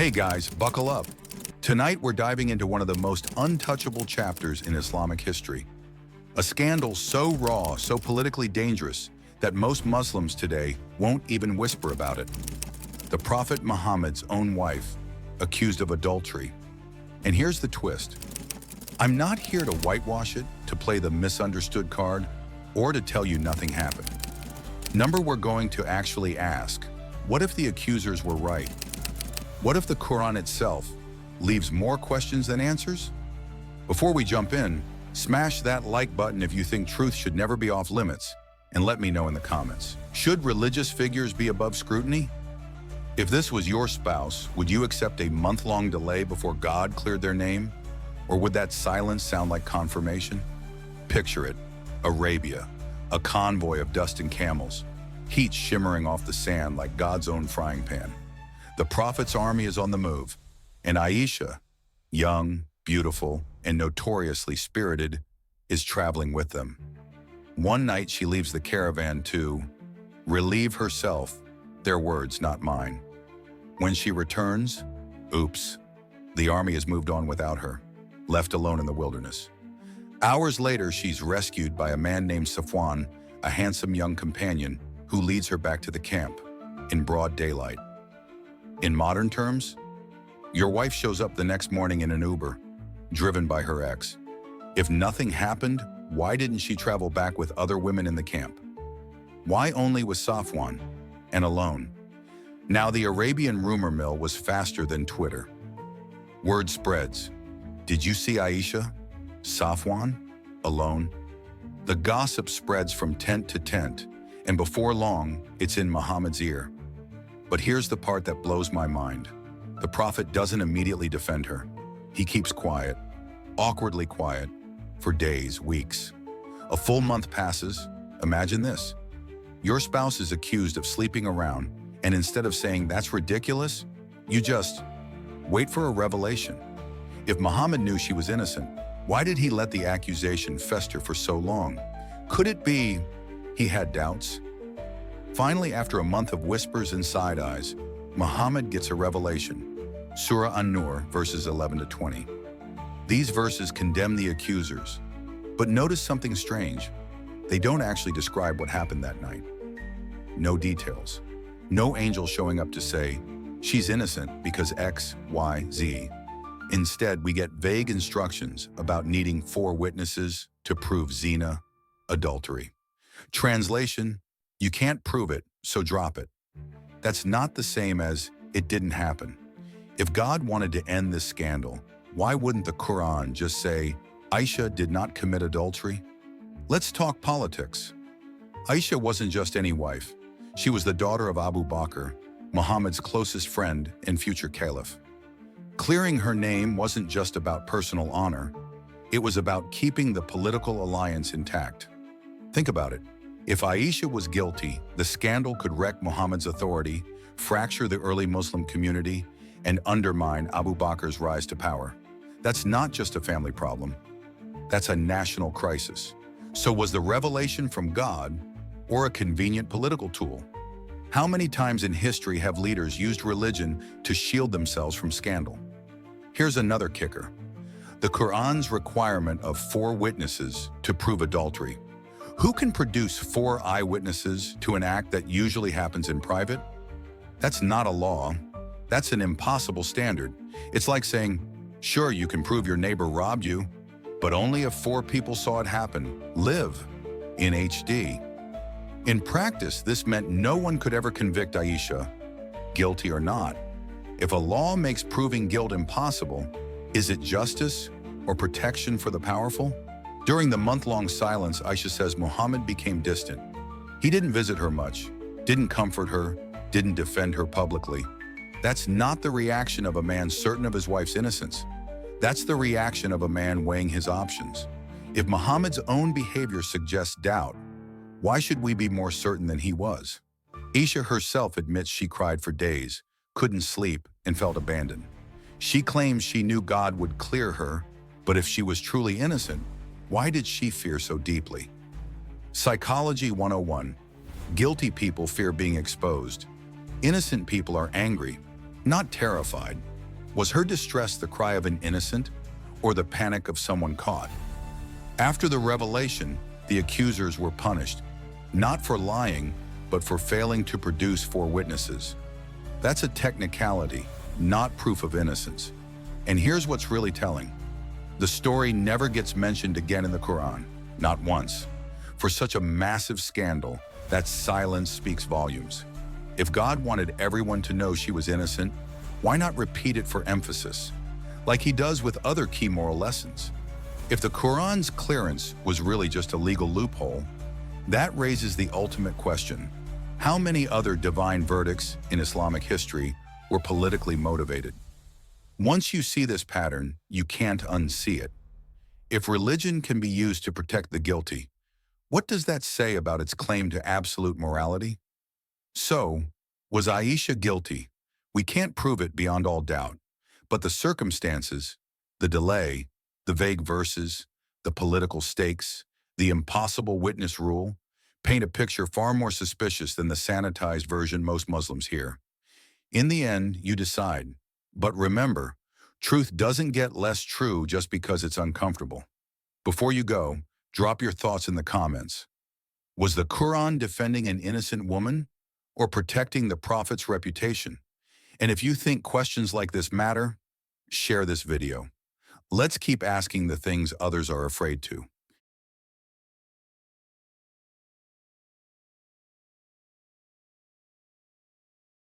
Hey guys, buckle up. Tonight we're diving into one of the most untouchable chapters in Islamic history. A scandal so raw, so politically dangerous, that most Muslims today won't even whisper about it. The Prophet Muhammad's own wife, accused of adultery. And here's the twist. I'm not here to whitewash it, to play the misunderstood card, or to tell you nothing happened. We're going to actually ask, what if the accusers were right? What if the Quran itself leaves more questions than answers? Before we jump in, smash that like button if you think truth should never be off limits, and let me know in the comments. Should religious figures be above scrutiny? If this was your spouse, would you accept a month-long delay before God cleared their name? Or would that silence sound like confirmation? Picture it, Arabia, a convoy of dust and camels, heat shimmering off the sand like God's own frying pan. The Prophet's army is on the move, and Aisha, young, beautiful, and notoriously spirited, is traveling with them. One night she leaves the caravan to relieve herself, their words, not mine. When she returns, oops, the army has moved on without her, left alone in the wilderness. Hours later, she's rescued by a man named Safwan, a handsome young companion who leads her back to the camp in broad daylight. In modern terms, your wife shows up the next morning in an Uber, driven by her ex. If nothing happened, why didn't she travel back with other women in the camp? Why only with Safwan, and alone? Now, the Arabian rumor mill was faster than Twitter. Word spreads. Did you see Aisha? Safwan? Alone? The gossip spreads from tent to tent, and before long, it's in Muhammad's ear. But here's the part that blows my mind. The Prophet doesn't immediately defend her. He keeps quiet, awkwardly quiet, for days, weeks. A full month passes. Imagine this. Your spouse is accused of sleeping around, and instead of saying that's ridiculous, you just wait for a revelation. If Muhammad knew she was innocent, why did he let the accusation fester for so long? Could it be he had doubts? Finally, after a month of whispers and side eyes, Muhammad gets a revelation. Surah An-Nur, verses 11 to 20. These verses condemn the accusers. But notice something strange. They don't actually describe what happened that night. No details. No angel showing up to say, she's innocent because X, Y, Z. Instead, we get vague instructions about needing 4 witnesses to prove Zinah, adultery. Translation, you can't prove it, so drop it. That's not the same as it didn't happen. If God wanted to end this scandal, why wouldn't the Quran just say, Aisha did not commit adultery? Let's talk politics. Aisha wasn't just any wife. She was the daughter of Abu Bakr, Muhammad's closest friend and future caliph. Clearing her name wasn't just about personal honor. It was about keeping the political alliance intact. Think about it. If Aisha was guilty, the scandal could wreck Muhammad's authority, fracture the early Muslim community, and undermine Abu Bakr's rise to power. That's not just a family problem. That's a national crisis. So was the revelation from God or a convenient political tool? How many times in history have leaders used religion to shield themselves from scandal? Here's another kicker. The Quran's requirement of 4 witnesses to prove adultery. Who can produce 4 eyewitnesses to an act that usually happens in private? That's not a law. That's an impossible standard. It's like saying, sure, you can prove your neighbor robbed you, but only if 4 people saw it happen, live, in HD. In practice, this meant no one could ever convict Aisha, guilty or not. If a law makes proving guilt impossible, is it justice or protection for the powerful? During the month-long silence, Aisha says Muhammad became distant. He didn't visit her much, didn't comfort her, didn't defend her publicly. That's not the reaction of a man certain of his wife's innocence. That's the reaction of a man weighing his options. If Muhammad's own behavior suggests doubt, why should we be more certain than he was? Aisha herself admits she cried for days, couldn't sleep, and felt abandoned. She claims she knew God would clear her, but if she was truly innocent, why did she fear so deeply? Psychology 101. Guilty people fear being exposed. Innocent people are angry, not terrified. Was her distress the cry of an innocent or the panic of someone caught? After the revelation, the accusers were punished, not for lying, but for failing to produce 4 witnesses. That's a technicality, not proof of innocence. And here's what's really telling. The story never gets mentioned again in the Quran, not once. For such a massive scandal, that silence speaks volumes. If God wanted everyone to know she was innocent, why not repeat it for emphasis, like he does with other key moral lessons? If the Quran's clearance was really just a legal loophole, that raises the ultimate question. How many other divine verdicts in Islamic history were politically motivated? Once you see this pattern, you can't unsee it. If religion can be used to protect the guilty, what does that say about its claim to absolute morality? So, was Aisha guilty? We can't prove it beyond all doubt, but the circumstances, the delay, the vague verses, the political stakes, the impossible witness rule, paint a picture far more suspicious than the sanitized version most Muslims hear. In the end, you decide. But remember, truth doesn't get less true just because it's uncomfortable. Before you go, drop your thoughts in the comments. Was the Quran defending an innocent woman or protecting the Prophet's reputation? And if you think questions like this matter, share this video. Let's keep asking the things others are afraid to.